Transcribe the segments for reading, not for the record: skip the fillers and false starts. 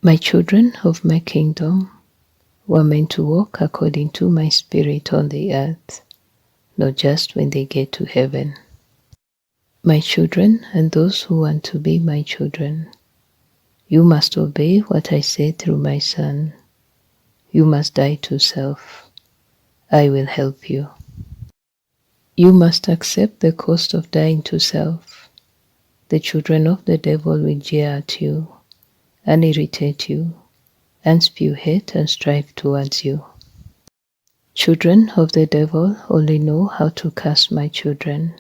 My children of my kingdom were meant to walk according to my spirit on the earth, not just when they get to heaven. My children and those who want to be my children, you must obey what I say through my Son. You must die to self. I will help you. You must accept the cost of dying to self. The children of the devil will jeer at you and irritate you and spew hate and strive towards you. Children of the devil only know how to curse my children.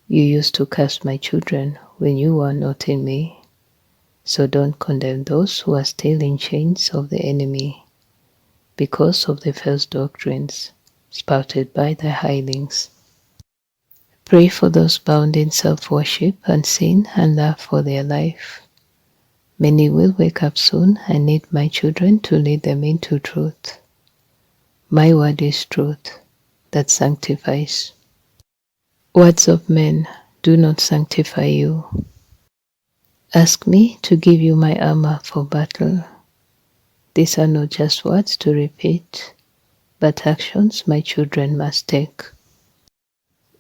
You used to curse my children when you were not in me. So don't condemn those who are still in chains of the enemy because of the false doctrines spouted by the hirelings. Pray for those bound in self-worship and sin and laugh for their life. Many will wake up soon and need my children to lead them into truth. My word is truth that sanctifies. Words of men do not sanctify you. Ask me to give you my armor for battle. These are not just words to repeat, but actions my children must take.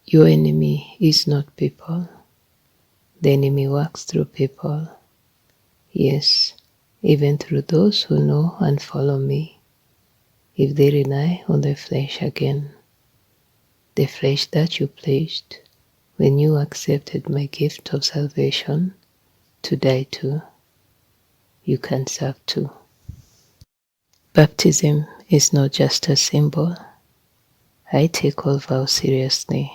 Your enemy is not people. The enemy works through people. Yes, even through those who know and follow me, if they rely on the flesh again. The flesh that you pledged when you accepted my gift of salvation to die to, you can serve too. Baptism is not just a symbol. I take all vows seriously.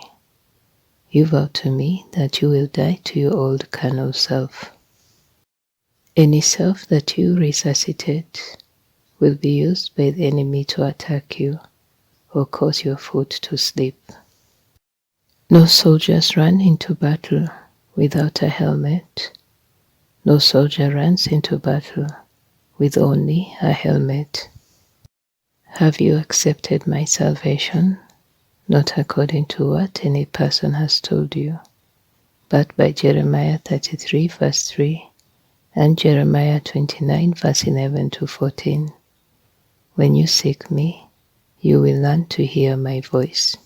You vow to me that you will die to your old carnal self. Any self that you resuscitate will be used by the enemy to attack you or cause your foot to slip. No soldiers run into battle without a helmet. No soldier runs into battle with only a helmet. Have you accepted my salvation? Not according to what any person has told you, but by Jeremiah 33 verse 3 and Jeremiah 29 verse 11 to 14. When you seek me, you will learn to hear my voice.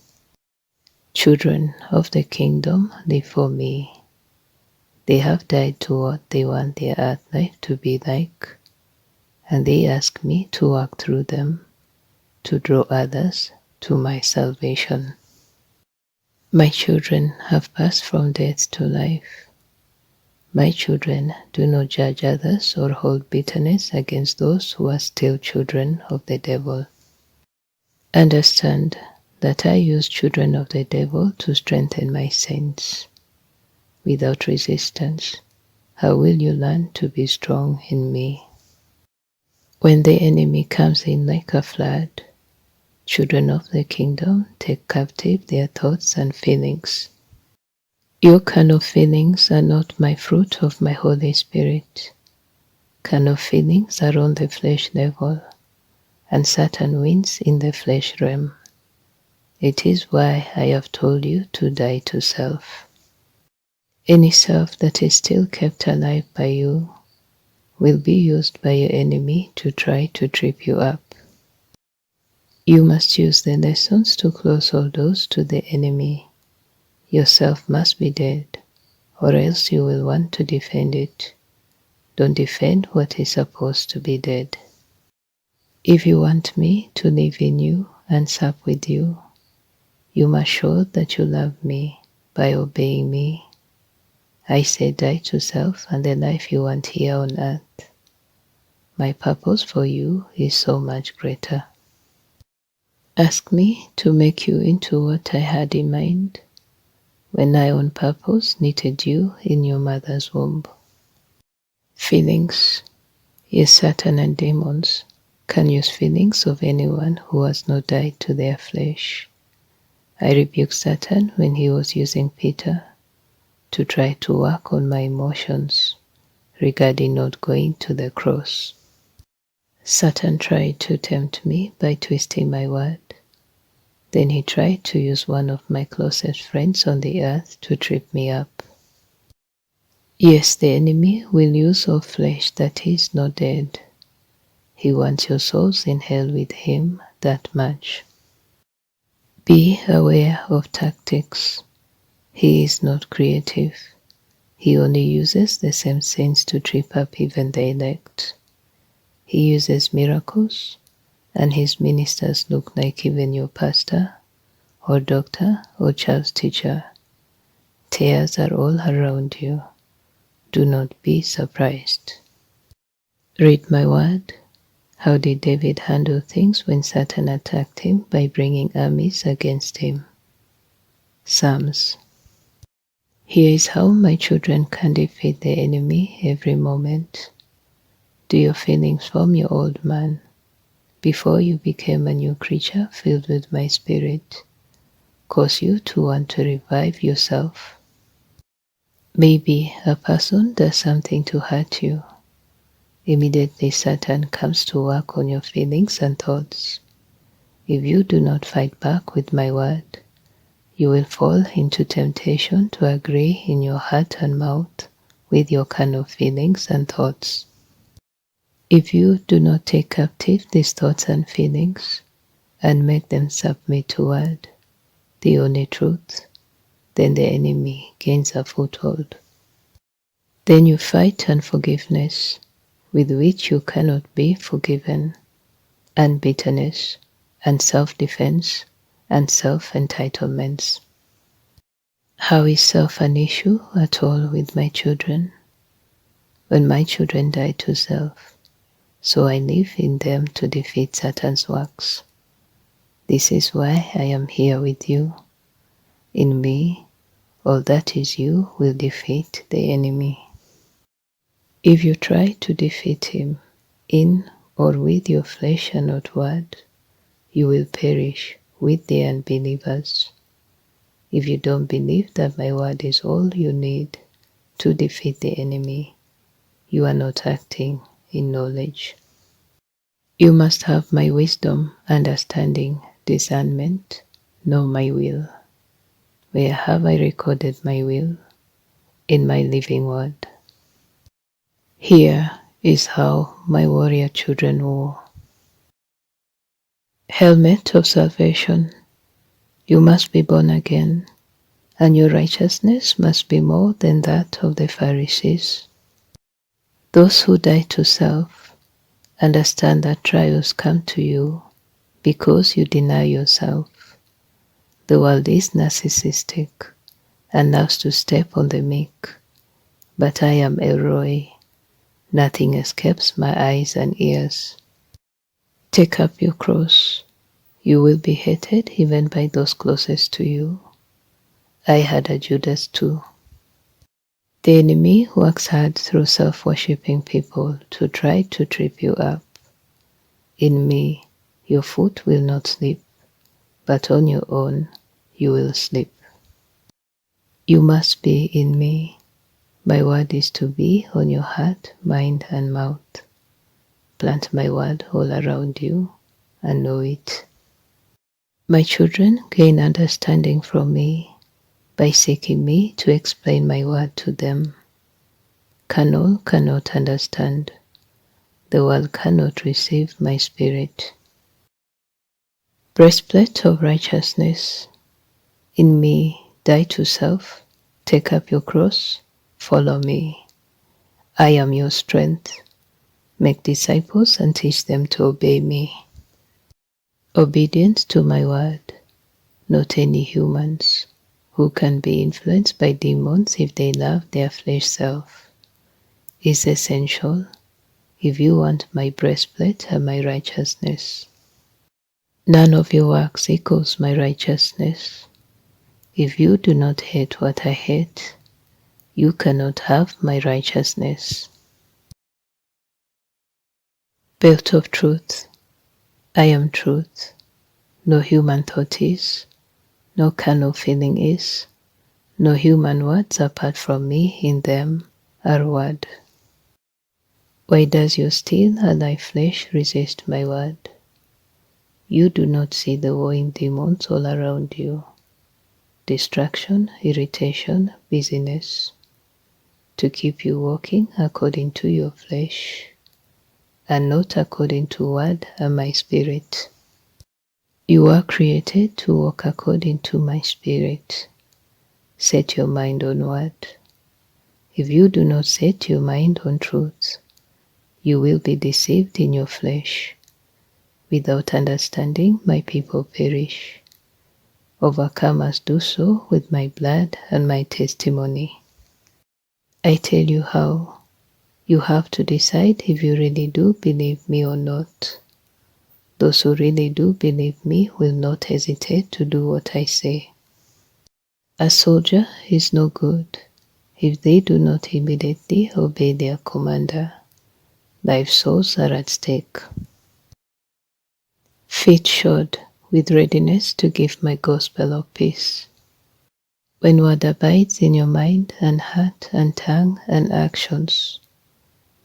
Children of the kingdom live for me. They have died to what they want their earth life to be like, and they ask me to walk through them, to draw others to my salvation. My children have passed from death to life. My children do not judge others or hold bitterness against those who are still children of the devil. Understand that I use children of the devil to strengthen my saints. Without resistance, how will you learn to be strong in me? When the enemy comes in like a flood, children of the kingdom take captive their thoughts and feelings. Your carnal feelings are not my fruit of my Holy Spirit. Carnal feelings are on the flesh level, and Satan wins in the flesh realm. It is why I have told you to die to self. Any self that is still kept alive by you will be used by your enemy to try to trip you up. You must use the lessons to close all doors to the enemy. Yourself must be dead, or else you will want to defend it. Don't defend what is supposed to be dead. If you want me to live in you and sup with you, you must show that you love me by obeying me. I say die to self and the life you want here on earth. My purpose for you is so much greater. Ask me to make you into what I had in mind when I on purpose knitted you in your mother's womb. Feelings, yes, Satan and demons can use feelings of anyone who has not died to their flesh. I rebuked Satan when he was using Peter to try to work on my emotions regarding not going to the cross. Satan tried to tempt me by twisting my word. Then he tried to use one of my closest friends on the earth to trip me up. Yes, the enemy will use all flesh that is not dead. He wants your souls in hell with him that much. Be aware of tactics. He is not creative. He only uses the same sins to trip up even the elect. He uses miracles, and his ministers look like even your pastor, or doctor, or child's teacher. Tears are all around you. Do not be surprised. Read my word. How did David handle things when Satan attacked him by bringing armies against him? Psalms. Here is how my children can defeat the enemy every moment. Do your feelings form your old man before you became a new creature filled with my spirit, cause you to want to revive yourself. Maybe a person does something to hurt you. Immediately Satan comes to work on your feelings and thoughts. If you do not fight back with my word, you will fall into temptation to agree in your heart and mouth with your carnal feelings and thoughts. If you do not take captive these thoughts and feelings and make them submit to word, the only truth, then the enemy gains a foothold. Then you fight unforgiveness, with which you cannot be forgiven, and bitterness, and self-defense, and self-entitlements. How is self an issue at all with my children? When my children die to self, so I live in them to defeat Satan's works. This is why I am here with you. In me, all that is you will defeat the enemy. If you try to defeat him in or with your flesh and not word, you will perish with the unbelievers. If you don't believe that my word is all you need to defeat the enemy, you are not acting in knowledge. You must have my wisdom, understanding, discernment, know my will. Where have I recorded my will? In my living word. Here is how my warrior children war. Helmet of salvation. You must be born again, and your righteousness must be more than that of the Pharisees. Those who die to self understand that trials come to you because you deny yourself. The world is narcissistic and loves to step on the meek, but I am Elroy. Nothing escapes my eyes and ears. Take up your cross. You will be hated even by those closest to you. I had a Judas too. The enemy works hard through self-worshipping people to try to trip you up. In me, your foot will not slip, but on your own you will slip. You must be in me. My word is to be on your heart, mind, and mouth. Plant my word all around you and know it. My children gain understanding from me by seeking me to explain my word to them. Carnal cannot understand. The world cannot receive my spirit. Breastplate of righteousness. In me, die to self, take up your cross, follow me. I am your strength. Make disciples and teach them to obey me. Obedience to my word, not any humans who can be influenced by demons if they love their flesh self, is essential if you want my breastplate and my righteousness. None of your works equals my righteousness. If you do not hate what I hate, you cannot have my righteousness. Belt of truth. I am truth. No human thought is, no carnal feeling is, no human words apart from me in them are word. Why does your steel and thy flesh resist my word? You do not see the warring demons all around you. Distraction, irritation, busyness. to keep you walking according to your flesh, and not according to word and my spirit. You are created to walk according to my spirit. Set your mind on word. If you do not set your mind on truth, you will be deceived in your flesh. Without understanding, my people perish. Overcomers do so with my blood and my testimony. I tell you how. You have to decide if you really do believe me or not. Those who really do believe me will not hesitate to do what I say. A soldier is no good if they do not immediately obey their commander. Life souls are at stake. Feet shod with readiness to give my gospel of peace. When word abides in your mind and heart and tongue and actions,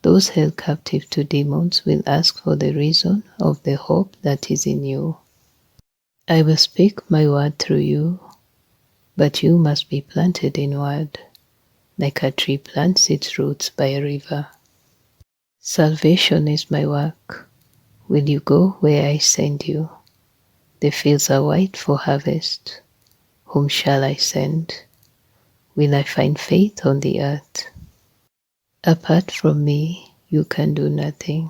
those held captive to demons will ask for the reason of the hope that is in you. I will speak my word through you, but you must be planted in word, like a tree plants its roots by a river. Salvation is my work. Will you go where I send you? The fields are white for harvest. Whom shall I send? Will I find faith on the earth? Apart from me, you can do nothing.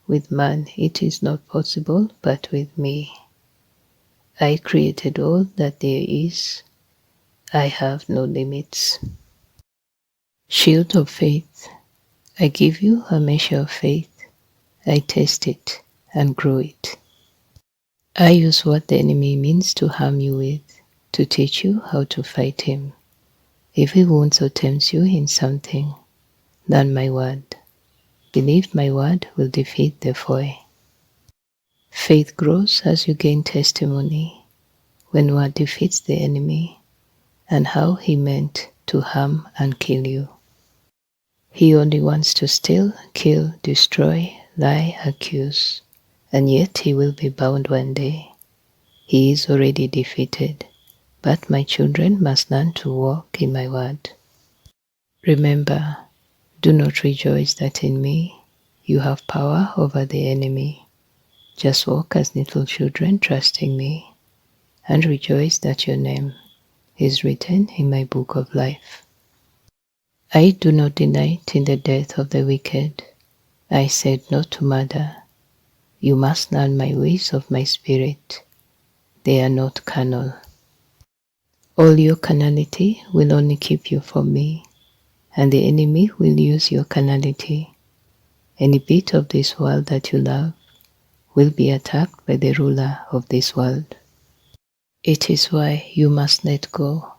With man it is not possible, but with me. I created all that there is. I have no limits. Shield of faith. I give you a measure of faith. I test it and grow it. I use what the enemy means to harm you with, to teach you how to fight him. If he wounds or tempts you in something, learn my word. Believe my word will defeat the foe. Faith grows as you gain testimony, when word defeats the enemy, and how he meant to harm and kill you. He only wants to steal, kill, destroy, lie, accuse, and yet he will be bound one day. He is already defeated, but my children must learn to walk in my word. Remember, do not rejoice that in me you have power over the enemy. Just walk as little children, trusting me, and rejoice that your name is written in my book of life. I do not delight in the death of the wicked. I said not to murder. You must learn my ways of my spirit. They are not carnal. All your carnality will only keep you from me, and the enemy will use your carnality. Any bit of this world that you love will be attacked by the ruler of this world. It is why you must let go.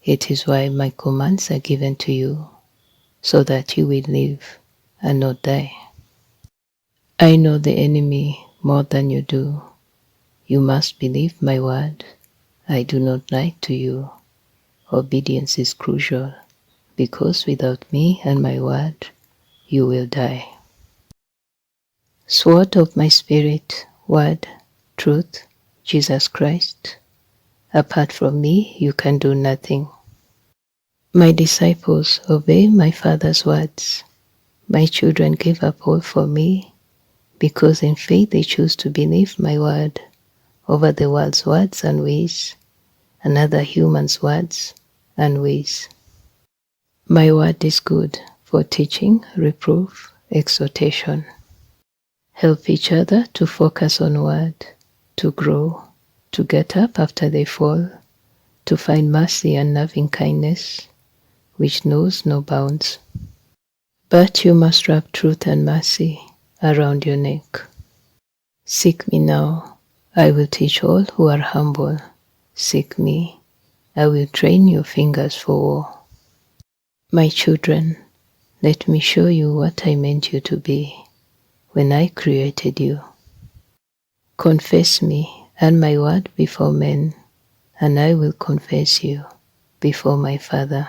It is why my commands are given to you, so that you will live and not die. I know the enemy more than you do. You must believe my word. I do not lie to you. Obedience is crucial, because without me and my word, you will die. Sword of my spirit, word, truth, Jesus Christ. Apart from me, you can do nothing. My disciples obey my Father's words. My children give up all for me, because in faith they choose to believe my word over the world's words and ways, and other humans' words and ways. My word is good for teaching, reproof, exhortation. Help each other to focus on word, to grow, to get up after they fall, to find mercy and loving kindness, which knows no bounds. But you must wrap truth and mercy around your neck. Seek me now. I will teach all who are humble. Seek me. I will train your fingers for war. My children, let me show you what I meant you to be when I created you. Confess me and my word before men, and I will confess you before my Father.